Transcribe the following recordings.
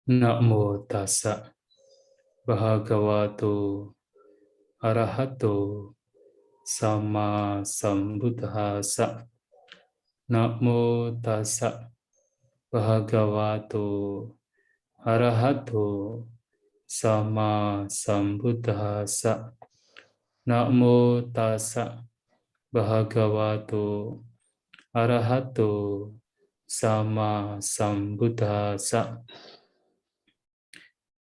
Namo tassa bhagavato arahato sama sambuddhassa. Namo tassa bhagavato arahato sama sambuddhassa. Namo tassa bhagavato arahato sama sambuddhassa.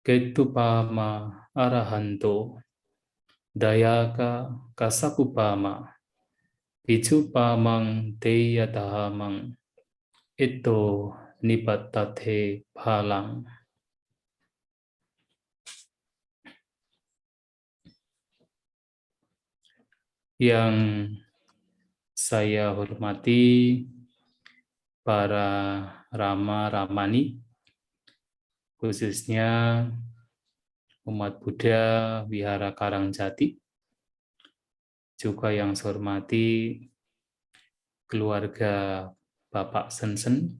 Ketupama arahanto dayaka kasakupama Picupamang teyatamang ito nipatate phalang. Yang saya hormati para Rama-Ramani, khususnya umat Buddha Wihara Karangjati, juga yang saya hormati keluarga Bapak Sensen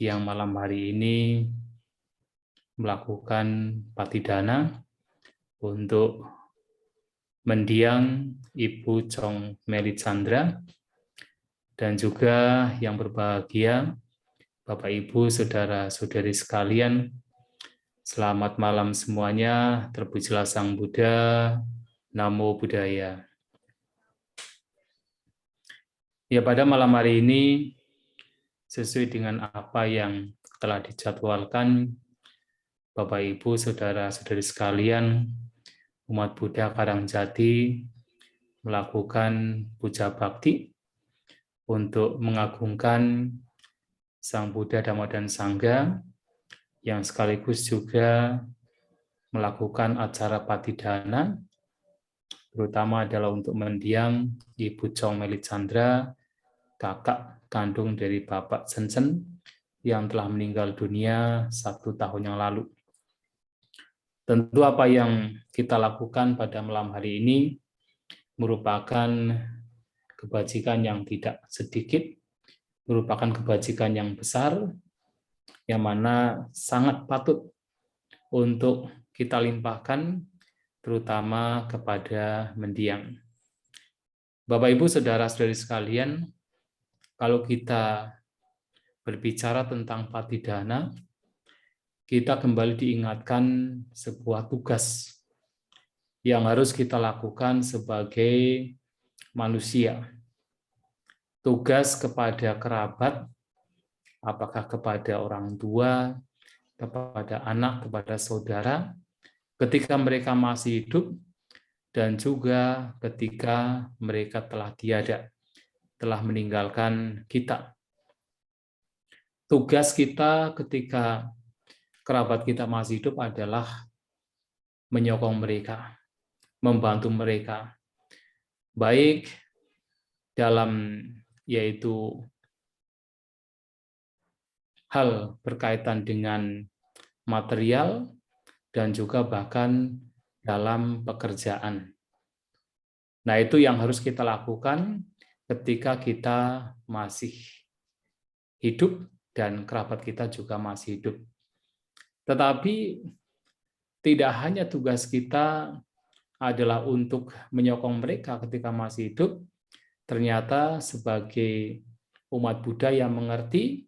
yang malam hari ini melakukan patidana untuk mendiang Ibu Chong Meli Chandra, dan juga yang berbahagia Bapak Ibu saudara-saudari sekalian. Selamat malam semuanya, terpujilah Sang Buddha, Namo Buddhaya. Ya, pada malam hari ini sesuai dengan apa yang telah dijadwalkan Bapak Ibu saudara-saudari sekalian, umat Buddha Karangjati melakukan puja bakti untuk mengagungkan Sang Buddha, Dhamma, dan Sangha, yang sekaligus juga melakukan acara patidana, terutama adalah untuk mendiang Ibu Chong Meli Chandra, kakak kandung dari Bapak Sensen, yang telah meninggal dunia 1 tahun yang lalu. Tentu apa yang kita lakukan pada malam hari ini merupakan kebajikan yang tidak sedikit, merupakan kebajikan yang besar, yang mana sangat patut untuk kita limpahkan, terutama kepada mendiang. Bapak Ibu saudara-saudari sekalian, kalau kita berbicara tentang patidana, kita kembali diingatkan sebuah tugas yang harus kita lakukan sebagai manusia. Tugas kepada kerabat, apakah kepada orang tua, kepada anak, kepada saudara, ketika mereka masih hidup, dan juga ketika mereka telah tiada, telah meninggalkan kita. Tugas kita ketika kerabat kita masih hidup adalah menyokong mereka, membantu mereka, baik dalam yaitu hal berkaitan dengan material dan juga bahkan dalam pekerjaan. Nah, itu yang harus kita lakukan ketika kita masih hidup dan kerabat kita juga masih hidup. Tetapi tidak hanya tugas kita adalah untuk menyokong mereka ketika masih hidup, ternyata sebagai umat Buddha yang mengerti,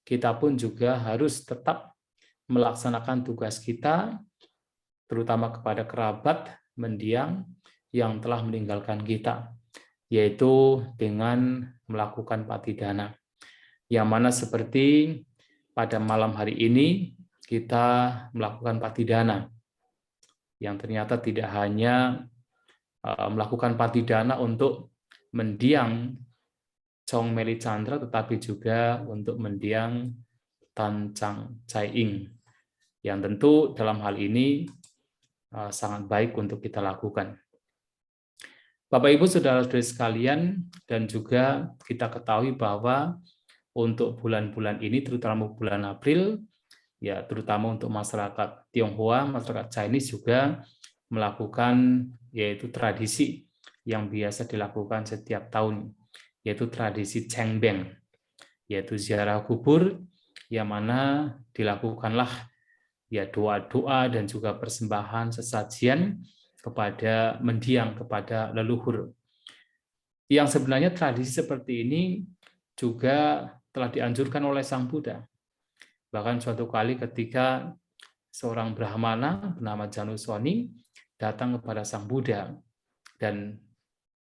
kita pun juga harus tetap melaksanakan tugas kita, terutama kepada kerabat mendiang yang telah meninggalkan kita, yaitu dengan melakukan patidana. Yang mana seperti pada malam hari ini kita melakukan patidana, yang ternyata tidak hanya melakukan patidana untuk mendiang Chong Meli Chandra, tetapi juga untuk mendiang Tan Chang Chai Ing, yang tentu dalam hal ini sangat baik untuk kita lakukan. Bapak Ibu saudara-saudari sekalian, dan juga kita ketahui bahwa untuk bulan-bulan ini, terutama bulan April, ya terutama untuk masyarakat Tionghoa, masyarakat Chinese juga melakukan yaitu tradisi yang biasa dilakukan setiap tahun, yaitu tradisi Chengbeng, yaitu ziarah kubur, yang mana dilakukanlah ya doa-doa dan juga persembahan sesajian kepada mendiang kepada leluhur. Yang sebenarnya tradisi seperti ini juga telah dianjurkan oleh Sang Buddha. Bahkan suatu kali ketika seorang Brahmana bernama Januswani datang kepada Sang Buddha dan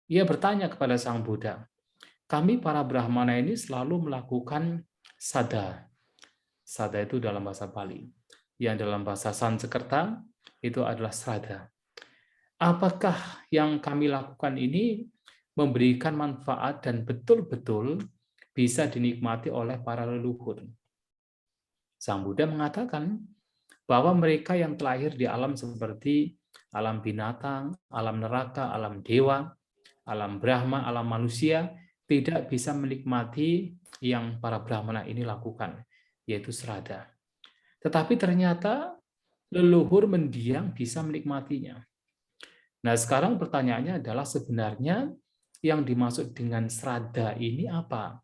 ia bertanya kepada Sang Buddha, kami para Brahmana ini selalu melakukan sada. Sada itu dalam bahasa Bali. Yang dalam bahasa Sanskerta itu adalah sraddha. Apakah yang kami lakukan ini memberikan manfaat dan betul-betul bisa dinikmati oleh para leluhur? Sang Buddha mengatakan bahwa mereka yang terlahir di alam seperti alam binatang, alam neraka, alam dewa, alam Brahma, alam manusia, tidak bisa menikmati yang para Brahmana ini lakukan, yaitu sraddha. Tetapi ternyata leluhur mendiang bisa menikmatinya. Nah, sekarang pertanyaannya adalah sebenarnya yang dimaksud dengan sraddha ini apa?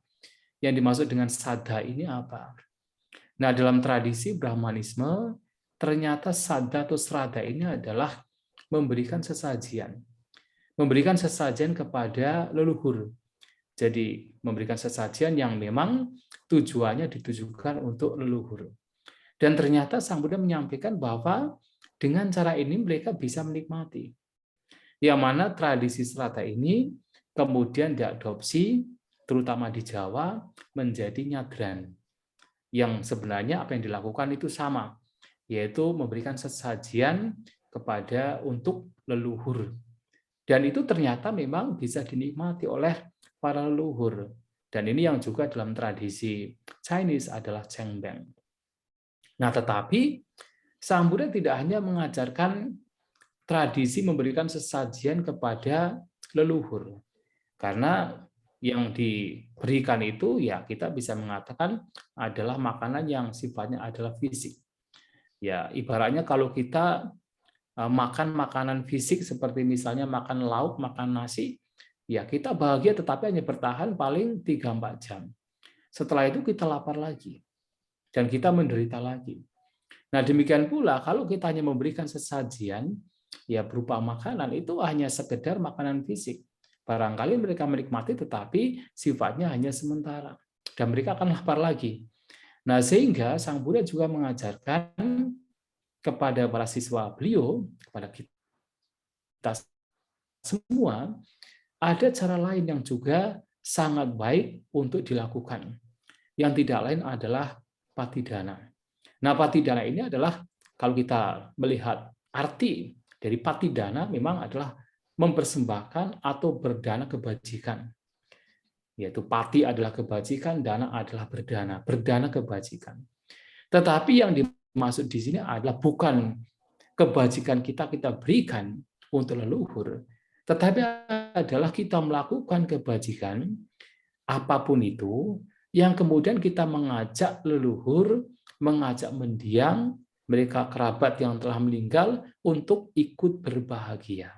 Yang dimaksud dengan sadha ini apa? Nah, dalam tradisi Brahmanisme, ternyata sadha atau sraddha ini adalah memberikan sesajian. Memberikan sesajian kepada leluhur. Jadi, memberikan sesajian yang memang tujuannya ditujukan untuk leluhur. Dan ternyata Sang Buddha menyampaikan bahwa dengan cara ini mereka bisa menikmati. Yang mana tradisi sraddha ini kemudian diadopsi, terutama di Jawa, menjadi nyadran. Yang sebenarnya apa yang dilakukan itu sama, yaitu memberikan sesajian kepada untuk leluhur. Dan itu ternyata memang bisa dinikmati oleh para leluhur. Dan ini yang juga dalam tradisi Chinese adalah Chengbeng. Nah, tetapi Sang Buddha tidak hanya mengajarkan tradisi memberikan sesajian kepada leluhur. Karena yang diberikan itu ya kita bisa mengatakan adalah makanan yang sifatnya adalah fisik. Ya, ibaratnya kalau kita makan makanan fisik seperti misalnya makan lauk, makan nasi, ya kita bahagia tetapi hanya bertahan paling 3-4 jam. Setelah itu kita lapar lagi dan kita menderita lagi. Nah, demikian pula kalau kita hanya memberikan sesajian ya berupa makanan itu hanya sekedar makanan fisik. Barangkali mereka menikmati tetapi sifatnya hanya sementara dan mereka akan lapar lagi. Nah, sehingga Sang Buddha juga mengajarkan kepada para siswa beliau, kepada kita semua, ada cara lain yang juga sangat baik untuk dilakukan. Yang tidak lain adalah patidana. Nah, patidana ini adalah kalau kita melihat arti dari patidana memang adalah mempersembahkan atau berdana kebajikan. Yaitu pati adalah kebajikan, dana adalah berdana, berdana kebajikan. Tetapi yang dimaksud di sini adalah bukan kebajikan kita berikan untuk leluhur, tetapi adalah kita melakukan kebajikan apapun itu yang kemudian kita mengajak leluhur, mengajak mendiang mereka kerabat yang telah meninggal untuk ikut berbahagia.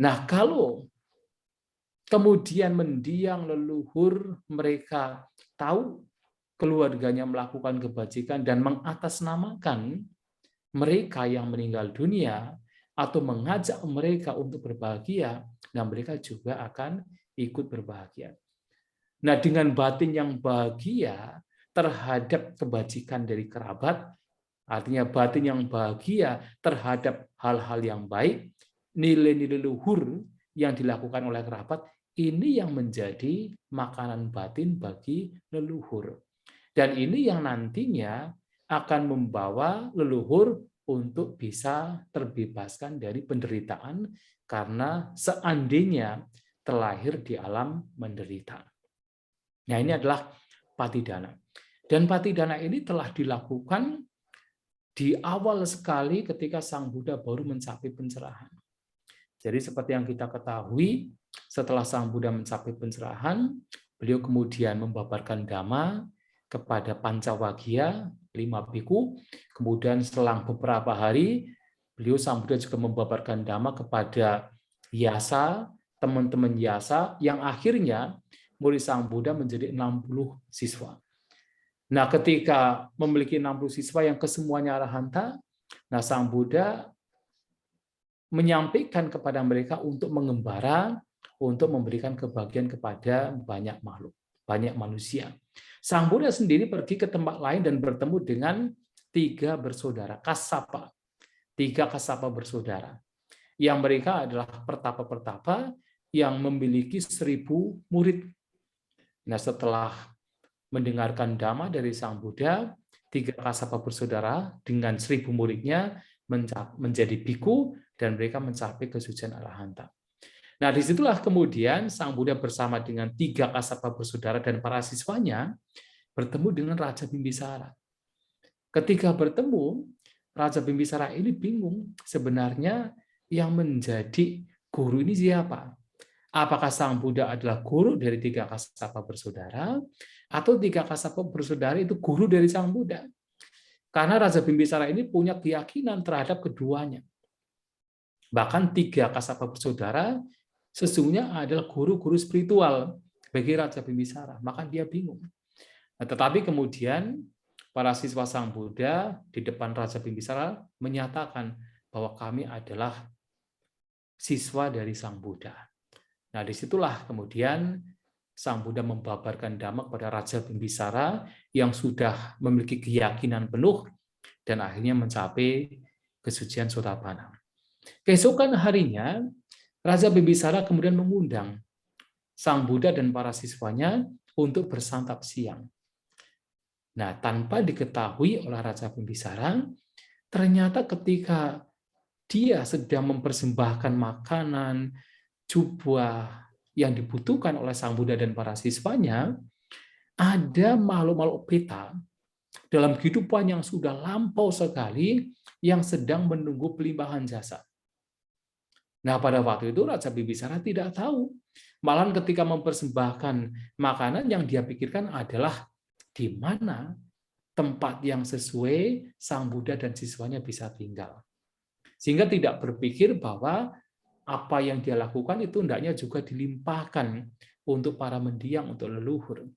Nah, kalau kemudian mendiang leluhur mereka tahu keluarganya melakukan kebajikan dan mengatasnamakan mereka yang meninggal dunia atau mengajak mereka untuk berbahagia, nah mereka juga akan ikut berbahagia. Nah, dengan batin yang bahagia terhadap kebajikan dari kerabat, artinya batin yang bahagia terhadap hal-hal yang baik, nilai-nilai luhur yang dilakukan oleh kerabat, ini yang menjadi makanan batin bagi leluhur. Dan ini yang nantinya akan membawa leluhur untuk bisa terbebaskan dari penderitaan karena seandainya terlahir di alam menderita. Nah, ini adalah patidana. Dan patidana ini telah dilakukan di awal sekali ketika Sang Buddha baru mencapai pencerahan. Jadi seperti yang kita ketahui, setelah Sang Buddha mencapai pencerahan, beliau kemudian membabarkan dhamma kepada Pancawagya, 5 biku. Kemudian selang beberapa hari, beliau Sang Buddha juga membabarkan dhamma kepada Yasa, teman-teman Yasa, yang akhirnya murid Sang Buddha menjadi 60 siswa. Nah, ketika memiliki 60 siswa yang kesemuanya arahanta, nah Sang Buddha menyampaikan kepada mereka untuk mengembara, untuk memberikan kebahagiaan kepada banyak makhluk, banyak manusia. Sang Buddha sendiri pergi ke tempat lain dan bertemu dengan 3 bersaudara, Kassapa. 3 Kassapa bersaudara. Yang mereka adalah pertapa-pertapa yang memiliki 1000 murid. Nah, setelah mendengarkan dhamma dari Sang Buddha, 3 Kassapa bersaudara dengan 1000 muridnya menjadi biku dan mereka mencapai kesucian arahanta. Nah, disitulah kemudian Sang Buddha bersama dengan 3 Kassapa bersaudara dan para siswanya bertemu dengan Raja Bimbisara. Ketika bertemu, Raja Bimbisara ini bingung, sebenarnya yang menjadi guru ini siapa? Apakah Sang Buddha adalah guru dari 3 Kassapa bersaudara, atau 3 Kassapa bersaudara itu guru dari Sang Buddha? Karena Raja Bimbisara ini punya keyakinan terhadap keduanya. Bahkan 3 Kassapa bersaudara sesungguhnya adalah guru-guru spiritual bagi Raja Bimbisara. Maka dia bingung. Nah, tetapi kemudian para siswa Sang Buddha di depan Raja Bimbisara menyatakan bahwa kami adalah siswa dari Sang Buddha. Nah, disitulah kemudian Sang Buddha membabarkan dhamma kepada Raja Bimbisara yang sudah memiliki keyakinan penuh dan akhirnya mencapai kesucian Sotapanna. Keesokan harinya, Raja Bimbisara kemudian mengundang Sang Buddha dan para siswanya untuk bersantap siang. Nah, tanpa diketahui oleh Raja Bimbisara, ternyata ketika dia sedang mempersembahkan makanan, jubah yang dibutuhkan oleh Sang Buddha dan para siswanya, ada makhluk-makhluk peta dalam kehidupan yang sudah lampau sekali yang sedang menunggu pelimpahan jasa. Nah, pada waktu itu Raja Bimbisara tidak tahu. Malahan ketika mempersembahkan makanan yang dia pikirkan adalah di mana tempat yang sesuai Sang Buddha dan siswanya bisa tinggal. Sehingga tidak berpikir bahwa apa yang dia lakukan itu hendaknya juga dilimpahkan untuk para mendiang, untuk leluhur.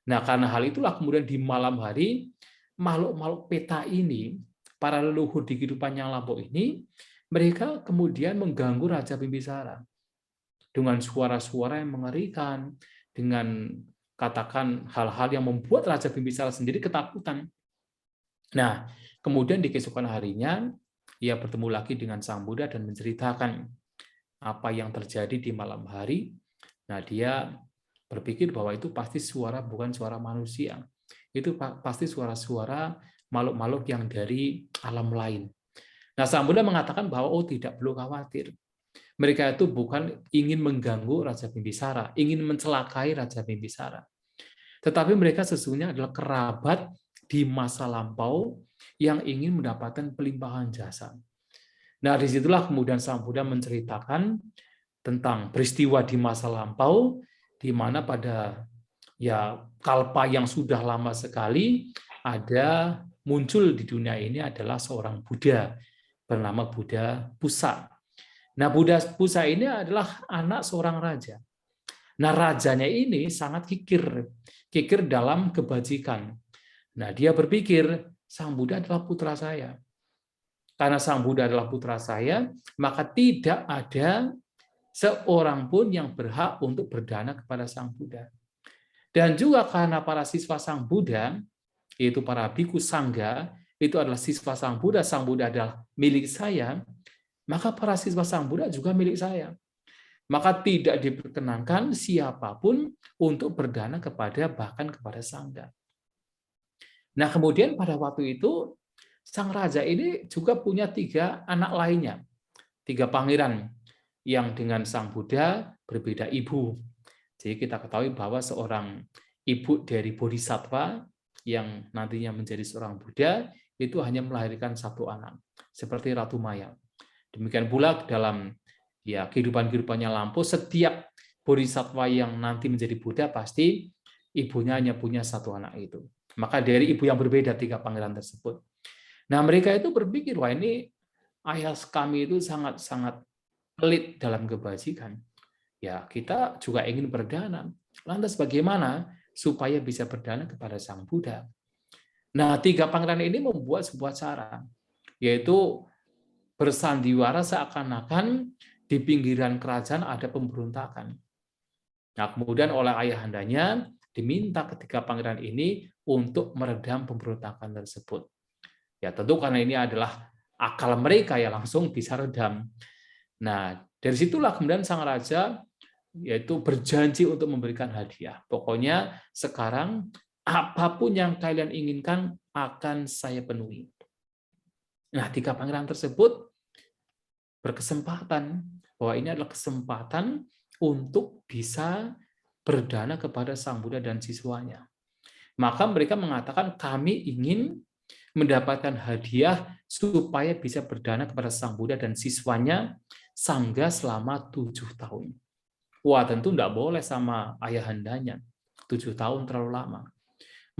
Nah, karena hal itulah kemudian di malam hari, makhluk-makhluk peta ini, para leluhur di kehidupan yang lampau ini, mereka kemudian mengganggu Raja Bimbisara dengan suara-suara yang mengerikan, dengan katakan hal-hal yang membuat Raja Bimbisara sendiri ketakutan. Nah, kemudian di keesokan harinya, ia bertemu lagi dengan Sang Buddha dan menceritakan apa yang terjadi di malam hari. Nah, dia berpikir bahwa itu pasti suara bukan suara manusia. Itu pasti suara-suara makhluk-makhluk yang dari alam lain. Nah, Sang Buddha mengatakan bahwa tidak perlu khawatir. Mereka itu bukan ingin mengganggu Raja Bimbisara, ingin mencelakai Raja Bimbisara. Tetapi mereka sesungguhnya adalah kerabat di masa lampau yang ingin mendapatkan pelimpahan jasa. Nah, disitulah kemudian Sang Buddha menceritakan tentang peristiwa di masa lampau, di mana pada kalpa yang sudah lama sekali ada muncul di dunia ini adalah seorang Buddha bernama Buddha Pusa. Nah, Buddha Pusa ini adalah anak seorang raja. Nah, rajanya ini sangat kikir dalam kebajikan. Nah, dia berpikir Sang Buddha adalah putra saya. Karena Sang Buddha adalah putra saya, maka tidak ada seorang pun yang berhak untuk berdana kepada Sang Buddha. Dan juga karena para siswa Sang Buddha, yaitu para biku sangga, itu adalah siswa Sang Buddha adalah milik saya, maka para siswa Sang Buddha juga milik saya. Maka tidak diperkenankan siapapun untuk berdana bahkan kepada sangga. Nah, kemudian pada waktu itu, Sang Raja ini juga punya 3 anak lainnya, 3 pangeran yang dengan Sang Buddha berbeda ibu. Jadi kita ketahui bahwa seorang ibu dari Bodhisattva yang nantinya menjadi seorang Buddha itu hanya melahirkan 1 anak, seperti Ratu Maya. Demikian pula dalam kehidupan-kehidupannya lampau, setiap Bodhisattva yang nanti menjadi Buddha pasti ibunya hanya punya 1 anak itu. Maka dari ibu yang berbeda 3 pangeran tersebut. Nah, mereka itu berpikir, wah ini ayah kami itu sangat-sangat pelit dalam kebajikan. Ya, kita juga ingin berdana. Lantas bagaimana supaya bisa berdana kepada Sang Buddha? Nah, tiga pangeran ini membuat sebuah cara, yaitu bersandiwara seakan-akan di pinggiran kerajaan ada pemberontakan. Nah, kemudian oleh ayahandanya diminta ketiga pangeran ini untuk meredam pemberontakan tersebut. Ya, tentu karena ini adalah akal mereka ya langsung bisa redam. Nah, dari situlah kemudian sang raja yaitu berjanji untuk memberikan hadiah. Pokoknya sekarang apapun yang kalian inginkan akan saya penuhi. Nah, tiga pangeran tersebut berkesempatan bahwa ini adalah kesempatan untuk bisa berdana kepada Sang Buddha dan siswanya. Maka mereka mengatakan kami ingin mendapatkan hadiah supaya bisa berdana kepada Sang Buddha dan siswanya sangga selama 7 tahun. Wah, tentu tidak boleh sama ayahandanya. 7 tahun terlalu lama.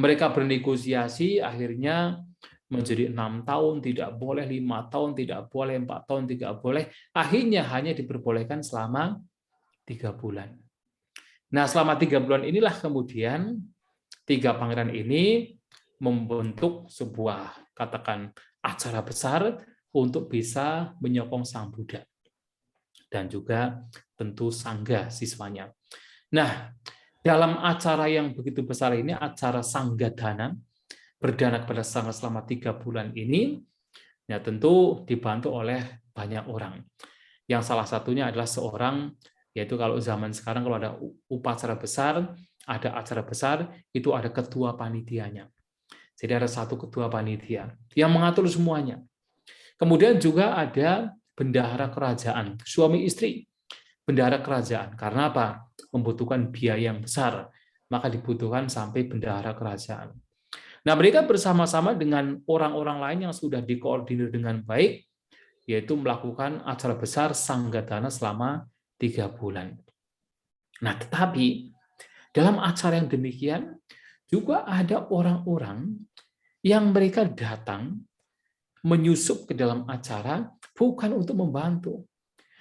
Mereka bernegosiasi, akhirnya menjadi 6 tahun, tidak boleh 5 tahun, tidak boleh 4 tahun, tidak boleh. Akhirnya hanya diperbolehkan selama 3 bulan. Nah, selama 3 bulan inilah kemudian tiga pangeran ini membentuk sebuah, katakan, acara besar untuk bisa menyokong Sang Buddha dan juga tentu sangga siswanya. Nah, dalam acara yang begitu besar ini, acara sanggadana, berdana kepada sangga selama 3 bulan ini, ya tentu dibantu oleh banyak orang. Yang salah satunya adalah seorang, yaitu kalau zaman sekarang kalau ada upacara besar, ada acara besar, itu ada ketua panitianya. Jadi ada satu ketua panitia yang mengatur semuanya. Kemudian juga ada bendahara kerajaan, suami istri bendahara kerajaan. Karena apa? Membutuhkan biaya yang besar, maka dibutuhkan sampai bendahara kerajaan. Nah, mereka bersama-sama dengan orang-orang lain yang sudah dikoordinir dengan baik, yaitu melakukan acara besar sanggadana selama 3 bulan. Nah, tetapi dalam acara yang demikian juga ada orang-orang yang mereka datang menyusup ke dalam acara bukan untuk membantu,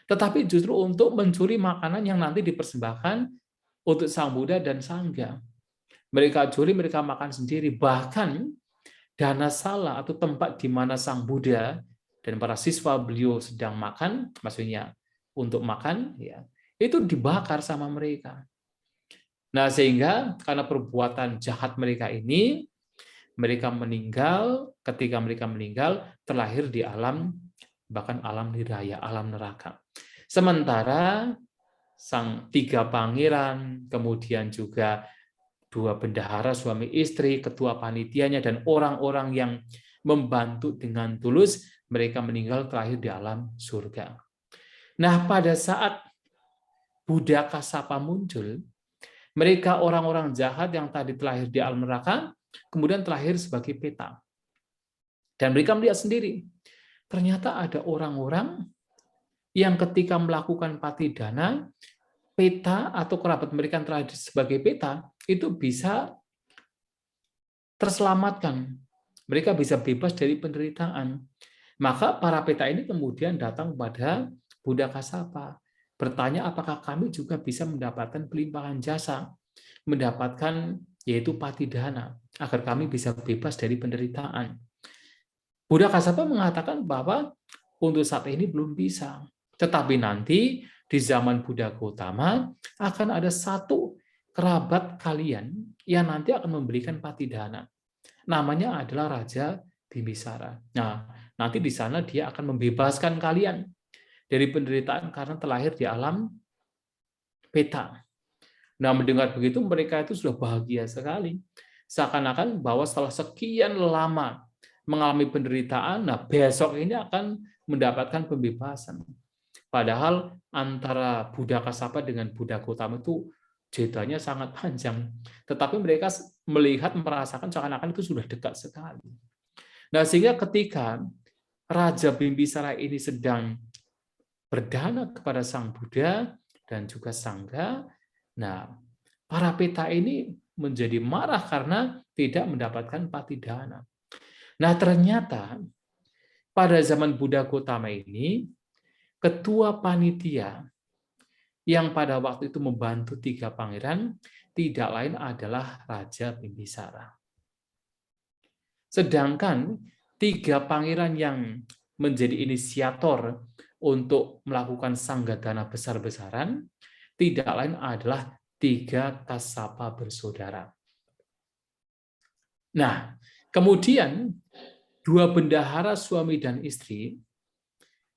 tetapi justru untuk mencuri makanan yang nanti dipersembahkan untuk Sang Buddha dan Sangga. Mereka curi, mereka makan sendiri. Bahkan dana sala atau tempat di mana Sang Buddha dan para siswa beliau sedang makan, maksudnya untuk makan, ya itu dibakar sama mereka. Nah, sehingga karena perbuatan jahat mereka ini, mereka meninggal, ketika mereka meninggal, terlahir di alam, bahkan alam niraya, alam neraka. Sementara sang 3 pangeran, kemudian juga 2 bendahara suami istri, ketua panitianya, dan orang-orang yang membantu dengan tulus, mereka meninggal terlahir di alam surga. Nah, pada saat Buddha Kasapa muncul, mereka orang-orang jahat yang tadi terlahir di alam neraka, kemudian terlahir sebagai peta. Dan mereka melihat sendiri, ternyata ada orang-orang yang ketika melakukan patidana, peta atau kerabat mereka yang terlahir sebagai peta, itu bisa terselamatkan. Mereka bisa bebas dari penderitaan. Maka para peta ini kemudian datang kepada Buddha Kasapa, bertanya apakah kami juga bisa mendapatkan pelimpahan jasa, mendapatkan yaitu patidana, agar kami bisa bebas dari penderitaan. Buddha Kasapa mengatakan bahwa untuk saat ini belum bisa. Tetapi nanti di zaman Buddha Gautama akan ada satu kerabat kalian yang nanti akan memberikan patidana. Namanya adalah Raja Bimbisara. Nah, nanti di sana dia akan membebaskan kalian dari penderitaan karena terlahir di alam peta. Nah, mendengar begitu mereka itu sudah bahagia sekali. Seakan-akan bahwa setelah sekian lama mengalami penderitaan, nah besok ini akan mendapatkan pembebasan. Padahal antara Buddha Kasapa dengan Buddha Gautama itu jedanya sangat panjang. Tetapi mereka melihat, merasakan seakan-akan itu sudah dekat sekali. Nah, sehingga ketika Raja Bimbisara ini sedang berdana kepada Sang Buddha dan juga Sangga, nah, para peta ini menjadi marah karena tidak mendapatkan patidana. Nah, ternyata pada zaman Buddha Gautama ini, ketua panitia yang pada waktu itu membantu 3 pangeran tidak lain adalah Raja Bimbisara. Sedangkan 3 pangeran yang menjadi inisiator untuk melakukan sanggadana besar-besaran tidak lain adalah 3 kasapa bersaudara. Nah, kemudian 2 bendahara suami dan istri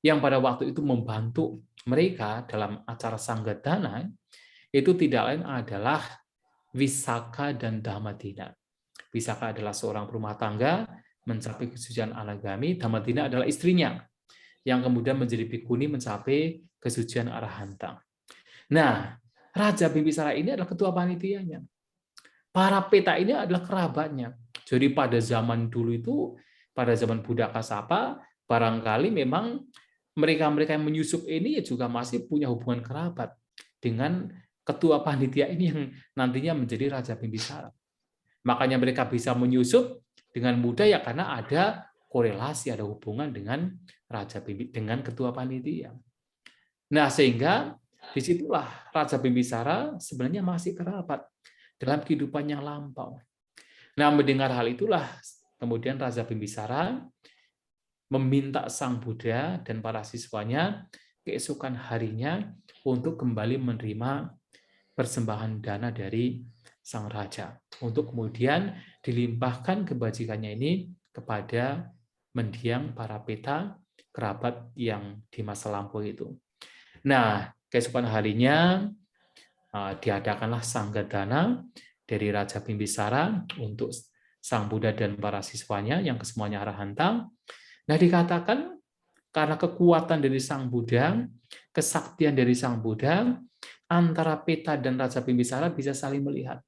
yang pada waktu itu membantu mereka dalam acara sanggadana itu tidak lain adalah Wisaka dan Dhammadina. Wisaka adalah seorang rumah tangga mencapai kesucian anagami, Dhammadina adalah istrinya yang kemudian menjadi bhikkhuni mencapai kesucian arahanta. Nah, Raja Bimbisara ini adalah ketua panitianya. Para peta ini adalah kerabatnya. Jadi pada zaman dulu itu, pada zaman Buddha Kasapa, barangkali memang mereka-mereka yang menyusup ini juga masih punya hubungan kerabat dengan ketua panitia ini yang nantinya menjadi Raja Bimbisara. Makanya mereka bisa menyusup dengan mudah ya karena ada korelasi, ada hubungan dengan dengan ketua panitia. Nah, sehingga disitulah Raja Bimbisara sebenarnya masih kerabat dalam kehidupan yang lampau. Nah, mendengar hal itulah kemudian Raja Bimbisara meminta Sang Buddha dan para siswanya keesokan harinya untuk kembali menerima persembahan dana dari Sang Raja, untuk kemudian dilimpahkan kebajikannya ini kepada mendiang para peta kerabat yang di masa lampau itu. Nah, keesokan harinya diadakanlah sanggadana dari Raja Bimbisara untuk Sang Buddha dan para siswanya yang kesemuanya arahanta. Nah, dikatakan karena kekuatan dari Sang Buddha, kesaktian dari Sang Buddha, antara peta dan Raja Bimbisara bisa saling melihat.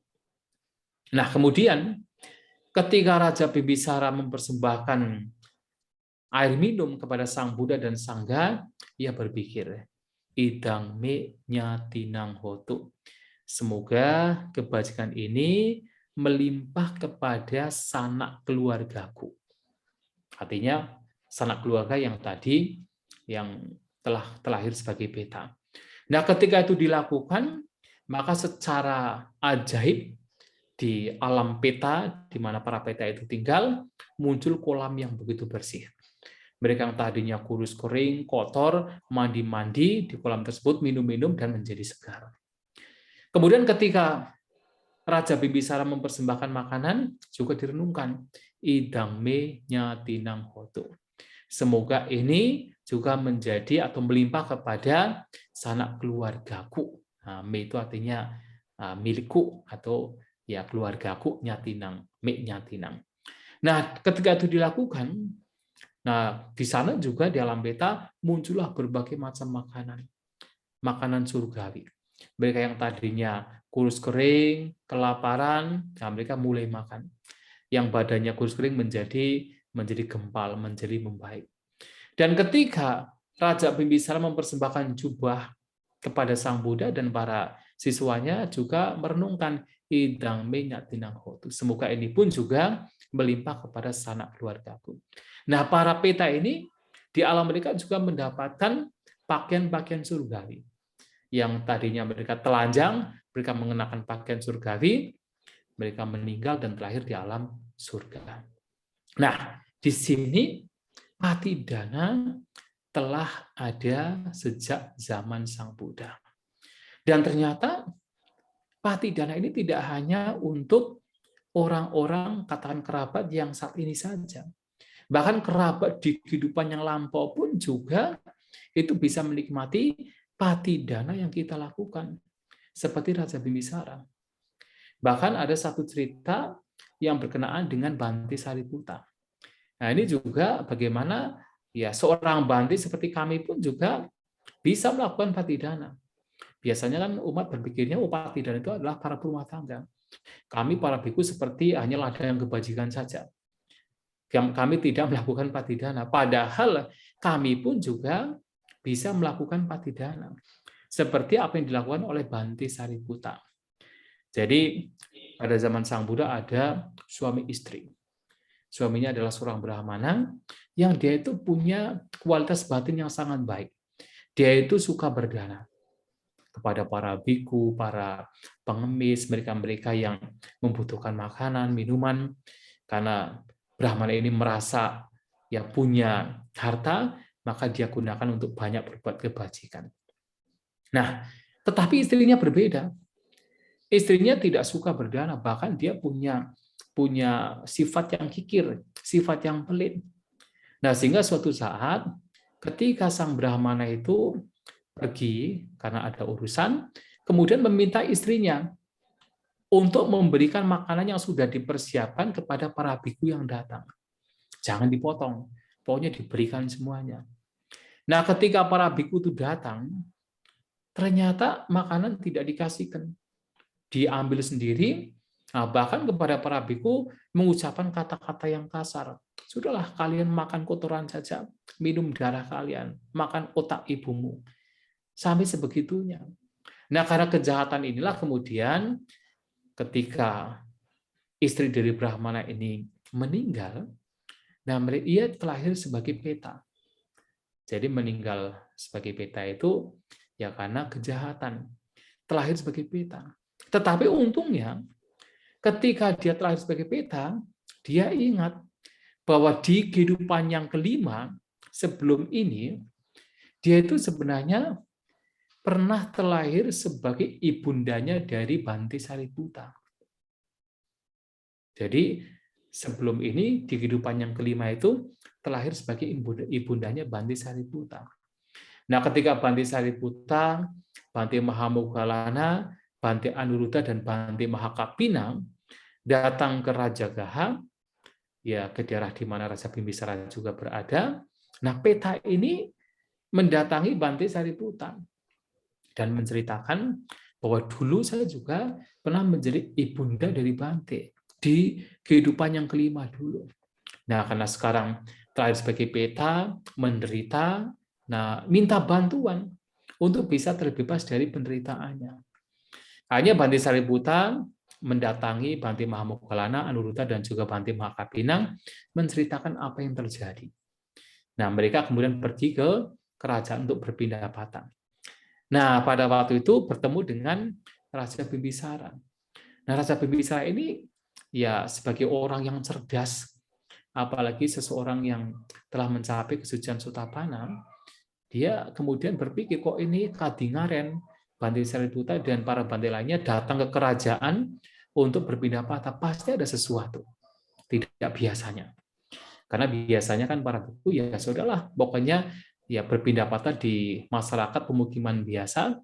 Nah, kemudian ketika Raja Bimbisara mempersembahkan air minum kepada Sang Buddha dan Sangga, ia berpikir, idang me nyatinang hotu. Semoga kebajikan ini melimpah kepada sanak keluargaku. Artinya, sanak keluarga yang tadi yang telah terlahir sebagai peta. Nah, ketika itu dilakukan, maka secara ajaib di alam peta, di mana para peta itu tinggal, muncul kolam yang begitu bersih. Mereka yang tadinya kurus kering, kotor, mandi-mandi di kolam tersebut, minum-minum, dan menjadi segar. Kemudian ketika Raja Bimbisara mempersembahkan makanan, juga direnungkan, idang me nyatinang hotu. Semoga ini juga menjadi atau melimpah kepada sanak keluargaku. Nah, me itu artinya milikku atau ya keluargaku, nyatinang, me nyatinang. Nah, ketika itu dilakukan, nah di sana juga di alam peta muncullah berbagai macam makanan surgawi. Mereka yang tadinya kurus kering, kelaparan, nah mereka mulai makan. Yang badannya kurus kering menjadi gempal, menjadi membaik. Dan ketika Raja Bimbisara mempersembahkan jubah kepada Sang Buddha dan para siswanya juga merenungkan idang minyak tinang hotu. Semoga ini pun juga melimpah kepada sanak keluargaku. Nah, para peta ini di alam mereka juga mendapatkan pakaian-pakaian surgawi. Yang tadinya mereka telanjang, mereka mengenakan pakaian surgawi, mereka meninggal dan terakhir di alam surga. Nah, di sini Patidana telah ada sejak zaman Sang Buddha. Dan ternyata Patidana ini tidak hanya untuk orang-orang katakan kerabat yang saat ini saja. Bahkan kerabat di kehidupan yang lampau pun juga itu bisa menikmati patidana yang kita lakukan. Seperti Raja Bimbisara. Bahkan ada satu cerita yang berkenaan dengan Bhante Sariputta. Nah, ini juga bagaimana ya seorang Bhante seperti kami pun juga bisa melakukan patidana. Biasanya kan umat berpikirnya patidana itu adalah para rumah tangga. Kami para bhikkhu seperti hanya ladang kebajikan saja. Kami tidak melakukan patidana. Padahal kami pun juga bisa melakukan patidana. Seperti apa yang dilakukan oleh Bhante Sariputta. Jadi pada zaman Sang Buddha ada suami istri. Suaminya adalah seorang brahmana yang dia itu punya kualitas batin yang sangat baik. Dia itu suka berdana kepada para biku, para pengemis, mereka-mereka yang membutuhkan makanan, minuman, karena Brahmana ini merasa ya punya harta, maka dia gunakan untuk banyak berbuat kebajikan. Nah, tetapi istrinya berbeda. Istrinya tidak suka berdana, bahkan dia punya sifat yang kikir, sifat yang pelit. Nah, sehingga suatu saat ketika sang Brahmana itu pergi karena ada urusan, kemudian meminta istrinya untuk memberikan makanan yang sudah dipersiapkan kepada para biku yang datang. Jangan dipotong, pokoknya diberikan semuanya. Nah, ketika para biku itu datang, ternyata makanan tidak dikasihkan. Diambil sendiri, bahkan kepada para biku mengucapkan kata-kata yang kasar. Sudahlah, kalian makan kotoran saja, minum darah kalian, makan otak ibumu. Sampai sebegitunya. Nah, karena kejahatan inilah kemudian ketika istri dari Brahmana ini meninggal, nah ia terlahir sebagai peta. Jadi meninggal sebagai peta itu ya karena kejahatan. Terlahir sebagai peta. Tetapi untungnya ketika dia terlahir sebagai peta, dia ingat bahwa di kehidupan yang kelima sebelum ini, dia itu sebenarnya pernah terlahir sebagai ibundanya dari Banti Sariputa. Jadi sebelum ini di kehidupan yang kelima itu terlahir sebagai ibundanya Banti Sariputa. Nah, ketika Banti Sariputa, Banti Mahamoggallana, Banti Anuruddha dan Banti Mahakapina datang ke Raja Gaha, ya ke daerah di mana Raja Bimbisara juga berada. Nah, peta ini mendatangi Banti Sariputa dan menceritakan bahwa dulu saya juga pernah menjadi ibunda dari Bante di kehidupan yang kelima dulu. Nah, karena sekarang terakhir sebagai peta, menderita, nah minta bantuan untuk bisa terbebas dari penderitaannya. Akhirnya Banti Sariputa mendatangi Banti Mahamoggallana, Anuruddha, dan juga Banti Mahakapina menceritakan apa yang terjadi. Nah, mereka kemudian pergi ke kerajaan untuk berpindah patah. Nah, pada waktu itu bertemu dengan Raja Bimbisara. Nah, Raja Bimbisara ini ya sebagai orang yang cerdas, apalagi seseorang yang telah mencapai kesucian Sotapanna, dia kemudian berpikir kok ini Kadingaren, Banti Sariputa dan para Banti lainnya datang ke kerajaan untuk berpindah patah, pasti ada sesuatu tidak biasanya. Karena biasanya kan para biku ya sudahlah, pokoknya ya berpindah patah di masyarakat pemukiman biasa,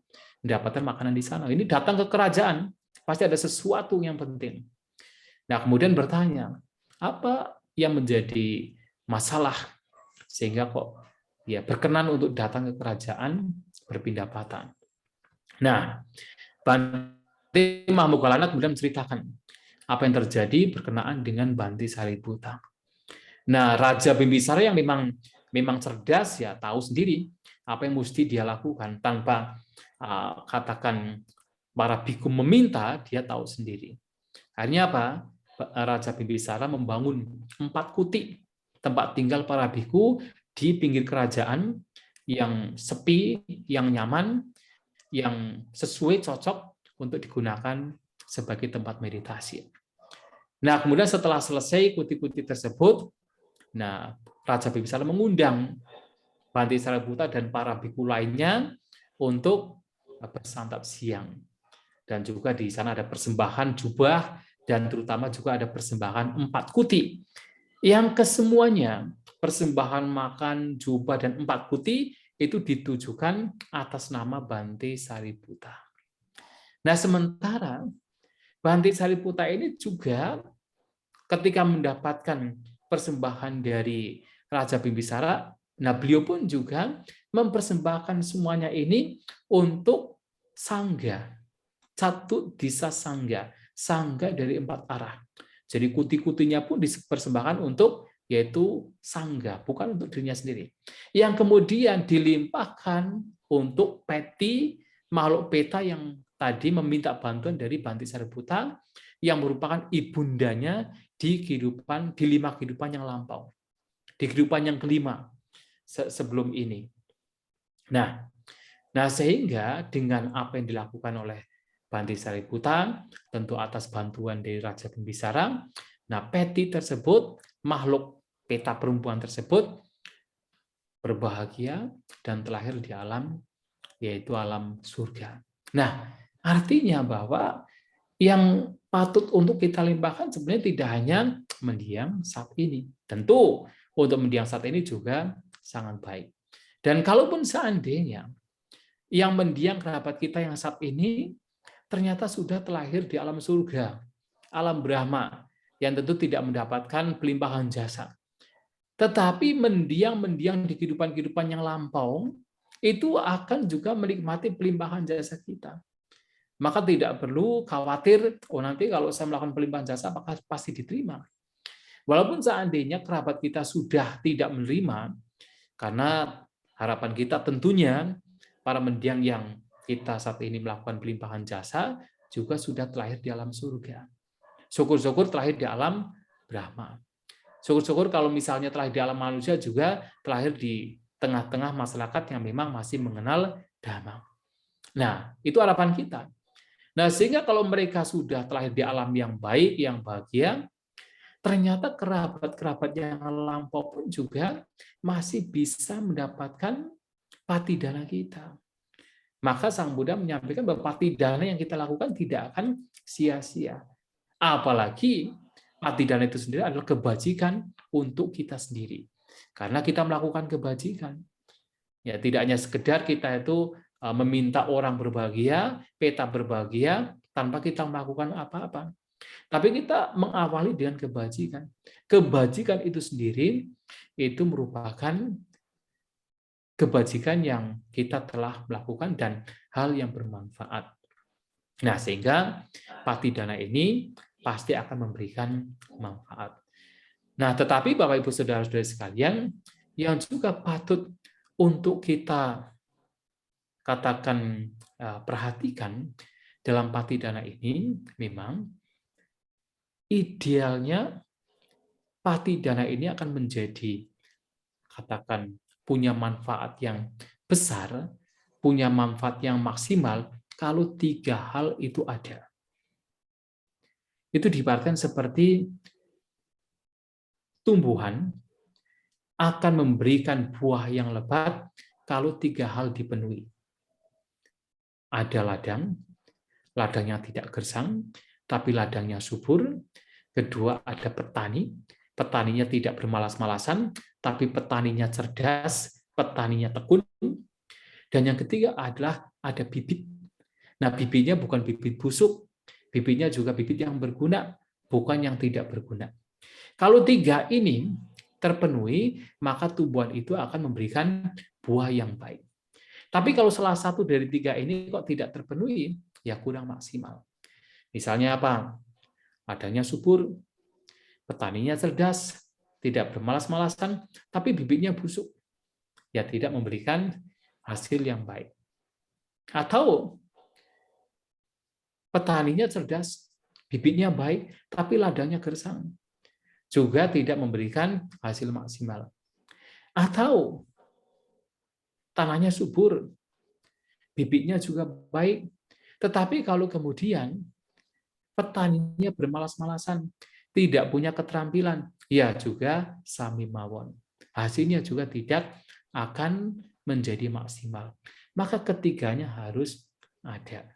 mendapatkan makanan di sana. Ini datang ke kerajaan, pasti ada sesuatu yang penting. Nah, kemudian bertanya, apa yang menjadi masalah sehingga kok ya berkenan untuk datang ke kerajaan berpindah patah. Nah, Banti Mahamoggallana kemudian menceritakan apa yang terjadi berkenaan dengan Banti Sariputa. Nah, Raja Bimbisara yang memang cerdas ya tahu sendiri apa yang mesti dia lakukan tanpa katakan para biku meminta, dia tahu sendiri. Akhirnya apa? Raja Bimbisara membangun 4 kuti tempat tinggal para biku di pinggir kerajaan yang sepi, yang nyaman, yang sesuai cocok untuk digunakan sebagai tempat meditasi. Nah, kemudian setelah selesai kuti-kuti tersebut, nah, Raja Bimbisara mengundang Banti Sariputa dan para biku lainnya untuk bersantap siang. Dan juga di sana ada persembahan jubah dan terutama juga ada persembahan 4 kuti. Yang kesemuanya persembahan makan, jubah dan 4 kuti itu ditujukan atas nama Banti Sariputa. Nah, sementara Banti Sariputa ini juga ketika mendapatkan persembahan dari Raja Bimbisara, nah beliau pun juga mempersembahkan semuanya ini untuk sangga, satu disa sangga, sangga dari 4 arah. Jadi kuti-kutinya pun dipersembahkan untuk yaitu sangga, bukan untuk dirinya sendiri. Yang kemudian dilimpahkan untuk peti makhluk peta yang tadi meminta bantuan dari Banti Sariputa yang merupakan ibundanya di 5 kehidupan yang lampau, di kehidupan yang kelima sebelum ini. Nah, sehingga dengan apa yang dilakukan oleh Banti Sariputa, tentu atas bantuan dari Raja Bimbisara, Nah, Peti tersebut, makhluk peta perempuan tersebut, berbahagia dan terlahir di alam, yaitu alam surga. Nah, artinya bahwa yang patut untuk kita limpahkan sebenarnya tidak hanya mendiang saat ini. Tentu untuk mendiang saat ini juga sangat baik. Dan kalaupun seandainya yang mendiang kerabat kita yang saat ini ternyata sudah terlahir di alam surga, alam Brahma, yang tentu tidak mendapatkan pelimpahan jasa. Tetapi mendiang di kehidupan-kehidupan yang lampau, itu akan juga menikmati pelimpahan jasa kita. Maka tidak perlu khawatir, nanti kalau saya melakukan pelimpahan jasa, apakah pasti diterima. Walaupun seandainya kerabat kita sudah tidak menerima, karena harapan kita tentunya para mendiang yang kita saat ini melakukan pelimpahan jasa, juga sudah terlahir di alam surga. Syukur-syukur terlahir di alam Brahma. Syukur-syukur kalau misalnya terlahir di alam manusia juga terlahir di tengah-tengah masyarakat yang memang masih mengenal Dhamma. Nah, itu harapan kita. Nah, sehingga kalau mereka sudah terlahir di alam yang baik, yang bahagia, ternyata kerabat-kerabat yang lampau pun juga masih bisa mendapatkan patidana kita. Maka Sang Buddha menyampaikan bahwa patidana yang kita lakukan tidak akan sia-sia. Apalagi patidana itu sendiri adalah kebajikan untuk kita sendiri. Karena kita melakukan kebajikan. Ya, tidak hanya sekedar kita itu meminta orang berbahagia, peta berbahagia, tanpa kita melakukan apa-apa. Tapi kita mengawali dengan kebajikan. Kebajikan itu sendiri itu merupakan kebajikan yang kita telah melakukan dan hal yang bermanfaat. Nah, sehingga patidana ini pasti akan memberikan manfaat. Nah, tetapi Bapak Ibu Saudara-saudari sekalian, yang juga patut untuk kita katakan perhatikan dalam patidana ini, memang idealnya patidana ini akan menjadi katakan punya manfaat yang besar, punya manfaat yang maksimal kalau 3 hal itu ada. Itu diibaratkan seperti tumbuhan akan memberikan buah yang lebat kalau 3 hal dipenuhi. Ada ladang, ladangnya tidak gersang, tapi ladangnya subur. Kedua, ada petani, petaninya tidak bermalas-malasan, tapi petaninya cerdas, petaninya tekun. Dan yang ketiga adalah ada bibit. Nah, bibitnya bukan bibit busuk, bibitnya juga bibit yang berguna, bukan yang tidak berguna. Kalau 3 ini terpenuhi, maka tumbuhan itu akan memberikan buah yang baik. Tapi kalau salah satu dari 3 ini kok tidak terpenuhi, ya kurang maksimal. Misalnya apa? Ladangnya subur, petaninya cerdas, tidak bermalas-malasan, tapi bibitnya busuk. Ya tidak memberikan hasil yang baik. Atau petaninya cerdas, bibitnya baik, tapi ladangnya gersang. Juga tidak memberikan hasil maksimal. Atau tanahnya subur, bibitnya juga baik, tetapi kalau kemudian petaninya bermalas-malasan, tidak punya keterampilan, ya juga sami mawon. Hasilnya juga tidak akan menjadi maksimal. Maka ketiganya harus ada.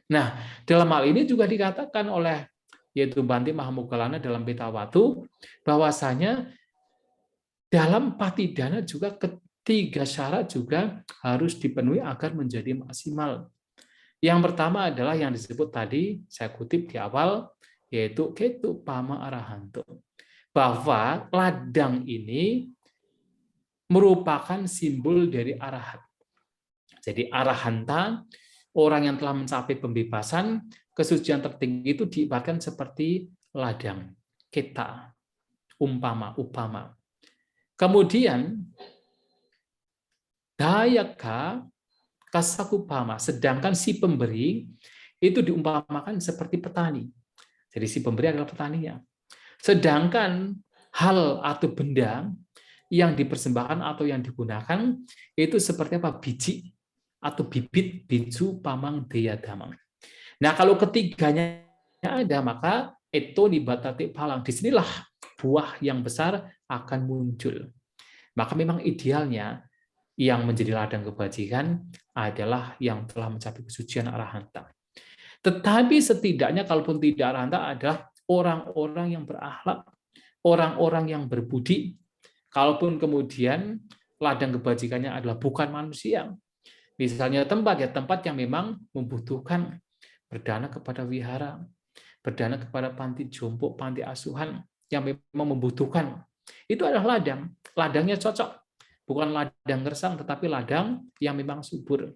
Nah, dalam hal ini juga dikatakan oleh yaitu Bhante Mahamoggalana dalam Petawatu, bahwasanya dalam patidana juga ketiga syarat juga harus dipenuhi agar menjadi maksimal. Yang pertama adalah yang disebut tadi, saya kutip di awal, yaitu ketu pama arahanto. Bahwa ladang ini merupakan simbol dari arahat. Jadi arahanta, orang yang telah mencapai pembebasan, kesucian tertinggi itu diibaratkan seperti ladang, keta, upama. Kemudian, dayaka kasakupama, sedangkan si pemberi itu diumpamakan seperti petani. Jadi si pemberi adalah petaninya. Sedangkan hal atau benda yang dipersembahkan atau yang digunakan itu seperti apa? Biji atau bibit, biju, pamang, deya, damang. Nah, kalau ketiganya ada, maka Eto nibatati palang. Disinilah buah yang besar akan muncul. Maka memang idealnya yang menjadi ladang kebajikan adalah yang telah mencapai kesucian arahanta. Tetapi setidaknya kalaupun tidak arahanta adalah orang-orang yang berakhlak, orang-orang yang berbudi. Kalaupun kemudian ladang kebajikannya adalah bukan manusia, misalnya tempat yang memang membutuhkan berdana kepada wihara, berdana kepada panti jompo, panti asuhan yang memang membutuhkan. Itu adalah ladang. Ladangnya cocok. Bukan ladang gersang, tetapi ladang yang memang subur.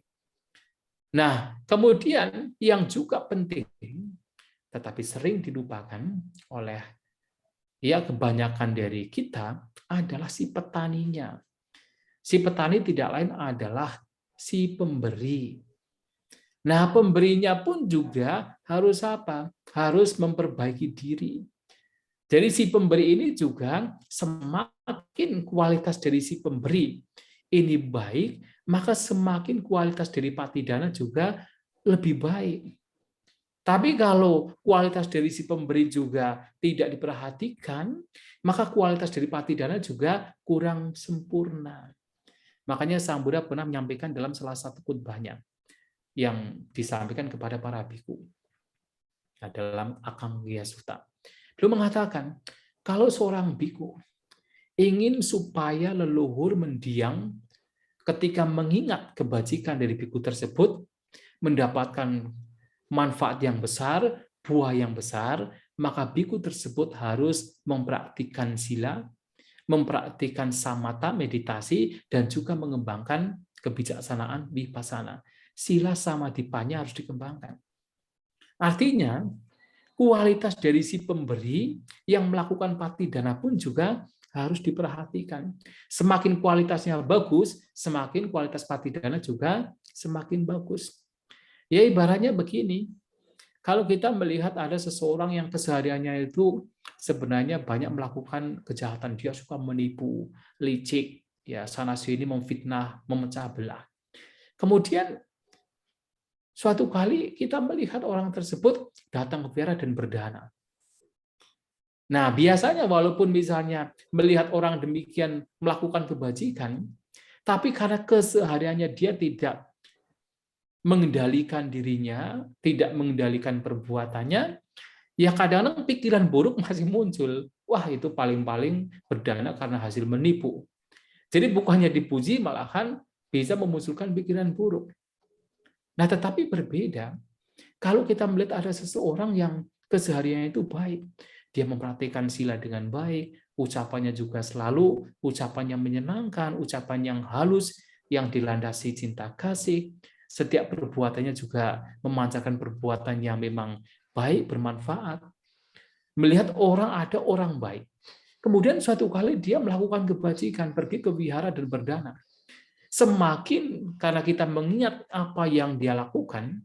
Nah, kemudian yang juga penting, tetapi sering dilupakan oleh kebanyakan dari kita adalah si petaninya. Si petani tidak lain adalah si pemberi. Nah, pemberinya pun juga harus apa? Harus memperbaiki diri. Jadi si pemberi ini juga semakin kualitas dari si pemberi ini baik, maka semakin kualitas dari patidana juga lebih baik. Tapi kalau kualitas dari si pemberi juga tidak diperhatikan, maka kualitas dari patidana juga kurang sempurna. Makanya Sang Buddha pernah menyampaikan dalam salah satu khutbahnya yang disampaikan kepada para biku dalam Akanggiya Sutta. Beliau mengatakan, kalau seorang biku ingin supaya leluhur mendiang ketika mengingat kebajikan dari biku tersebut, mendapatkan manfaat yang besar, buah yang besar, maka biku tersebut harus mempraktikkan sila, mempraktikkan samatha, meditasi, dan juga mengembangkan kebijaksanaan vipassana. Sila sama dipanya harus dikembangkan. Artinya, kualitas dari si pemberi yang melakukan patidana pun juga harus diperhatikan. Semakin kualitasnya bagus, semakin kualitas patidana juga semakin bagus. Ya ibaratnya begini, kalau kita melihat ada seseorang yang kesehariannya itu sebenarnya banyak melakukan kejahatan, dia suka menipu, licik, ya sana sini memfitnah, memecah belah. Kemudian suatu kali kita melihat orang tersebut datang ke wihara dan berdana. Nah, biasanya walaupun misalnya melihat orang demikian melakukan kebajikan, tapi karena kesehariannya dia tidak mengendalikan dirinya, tidak mengendalikan perbuatannya, ya kadang-kadang pikiran buruk masih muncul. Wah, itu paling-paling berdana karena hasil menipu. Jadi bukannya dipuji, malahan bisa memunculkan pikiran buruk. Nah, tetapi berbeda kalau kita melihat ada seseorang yang kesehariannya itu baik, dia memperhatikan sila dengan baik, ucapannya juga selalu ucapan yang menyenangkan, ucapan yang halus, yang dilandasi cinta kasih, setiap perbuatannya juga memancarkan perbuatan yang memang baik, bermanfaat. Melihat ada orang baik, kemudian suatu kali dia melakukan kebajikan, pergi ke wihara dan berdana. Semakin karena kita mengingat apa yang dia lakukan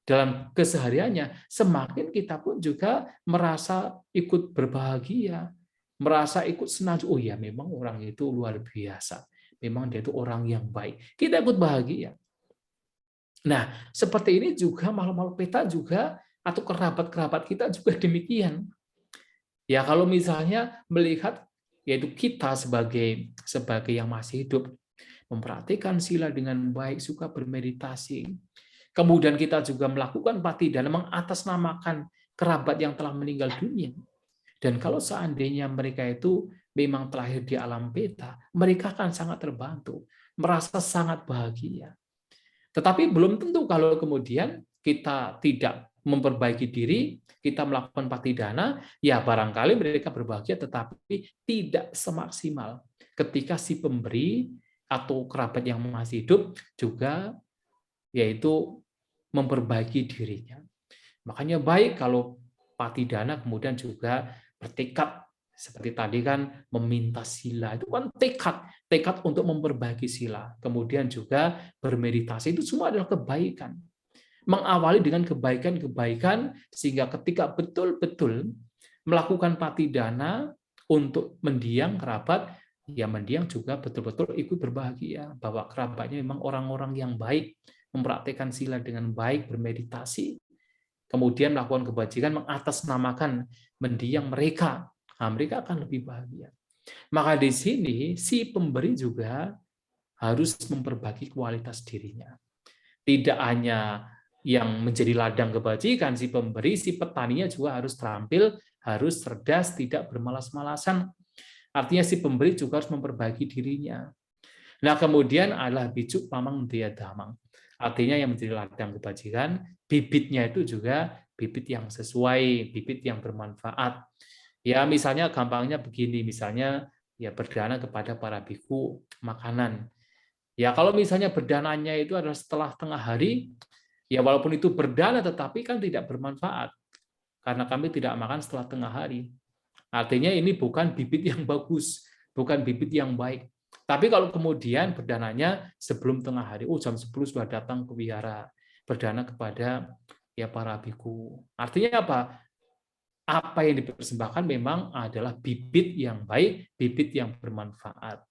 dalam kesehariannya, semakin kita pun juga merasa ikut berbahagia, merasa ikut senang. Oh ya, memang orang itu luar biasa. Memang dia itu orang yang baik. Kita ikut bahagia. Nah, seperti ini juga makhluk-makhluk peta juga atau kerabat-kerabat kita juga demikian. Ya, kalau misalnya melihat yaitu kita sebagai yang masih hidup, memperhatikan sila dengan baik, suka bermeditasi. Kemudian kita juga melakukan patidana, mengatasnamakan kerabat yang telah meninggal dunia. Dan kalau seandainya mereka itu memang terlahir di alam peta, mereka akan sangat terbantu, merasa sangat bahagia. Tetapi belum tentu kalau kemudian kita tidak memperbaiki diri, kita melakukan patidana, ya barangkali mereka berbahagia tetapi tidak semaksimal ketika si pemberi atau kerabat yang masih hidup juga yaitu memperbaiki dirinya. Makanya baik kalau patidana kemudian juga bertekad seperti tadi kan meminta sila itu kan tekad untuk memperbaiki sila. Kemudian juga bermeditasi itu semua adalah kebaikan. Mengawali dengan kebaikan-kebaikan sehingga ketika betul-betul melakukan patidana untuk mendiang kerabat, ya mendiang juga betul-betul ikut berbahagia bahwa kerabatnya memang orang-orang yang baik, mempraktikkan sila dengan baik, bermeditasi, kemudian melakukan kebajikan, mengatasnamakan mendiang mereka, nah, mereka akan lebih bahagia. Maka di sini si pemberi juga harus memperbaiki kualitas dirinya. Tidak hanya yang menjadi ladang kebajikan, si pemberi, si petaninya juga harus terampil, harus cerdas, tidak bermalas-malasan. Artinya si pemberi juga harus memperbaiki dirinya. Nah, kemudian adalah bijuk pamang dia damang. Artinya yang menjadi ladang kebajikan, bibitnya itu juga bibit yang sesuai, bibit yang bermanfaat. Ya, misalnya gampangnya begini, misalnya ya berdana kepada para biku makanan. Ya, kalau misalnya berdananya itu adalah setelah tengah hari, ya walaupun itu berdana tetapi kan tidak bermanfaat karena kami tidak makan setelah tengah hari. Artinya ini bukan bibit yang bagus, bukan bibit yang baik. Tapi kalau kemudian berdananya sebelum tengah hari, jam 10 sudah datang ke wihara, berdana kepada ya para biku. Artinya apa? Apa yang dipersembahkan memang adalah bibit yang baik, bibit yang bermanfaat.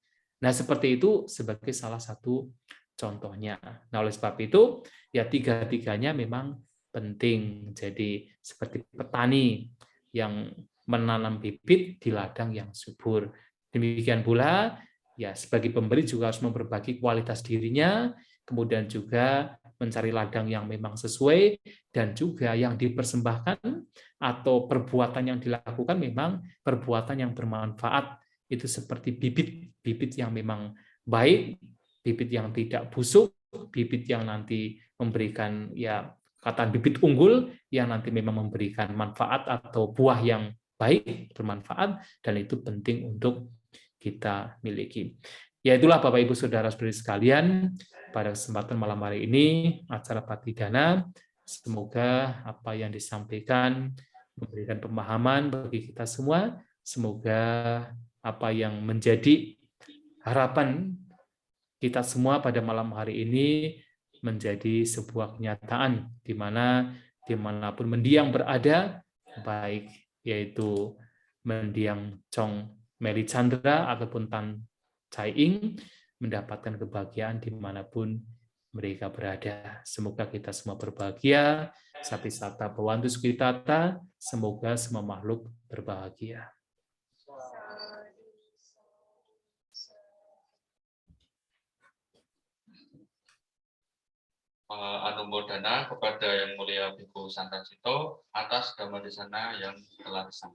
Nah, seperti itu sebagai salah satu contohnya. Nah, oleh sebab itu, ya tiga-tiganya memang penting. Jadi, seperti petani yang menanam bibit di ladang yang subur. Demikian pula, ya sebagai pemberi juga harus memperbaiki kualitas dirinya, kemudian juga mencari ladang yang memang sesuai, dan juga yang dipersembahkan atau perbuatan yang dilakukan memang perbuatan yang bermanfaat. Itu seperti bibit yang memang baik, bibit yang tidak busuk, bibit yang nanti memberikan ya kata bibit unggul yang nanti memang memberikan manfaat atau buah yang baik, bermanfaat, dan itu penting untuk kita miliki. Ya itulah Bapak Ibu Saudara-saudari sekalian, pada kesempatan malam hari ini acara Patidana, semoga apa yang disampaikan memberikan pemahaman bagi kita semua. Semoga apa yang menjadi harapan kita semua pada malam hari ini menjadi sebuah kenyataan di mana dimanapun mendiang berada, baik yaitu mendiang Chong Meli Chandra ataupun Tan Chai Ing, mendapatkan kebahagiaan dimanapun mereka berada. Semoga kita semua berbahagia. Sapi sata bawantu sukitata, semoga semua makhluk berbahagia. Anumodana kepada Yang Mulia Bhikkhu Santasito atas dhamma desana yang telah disampaikan.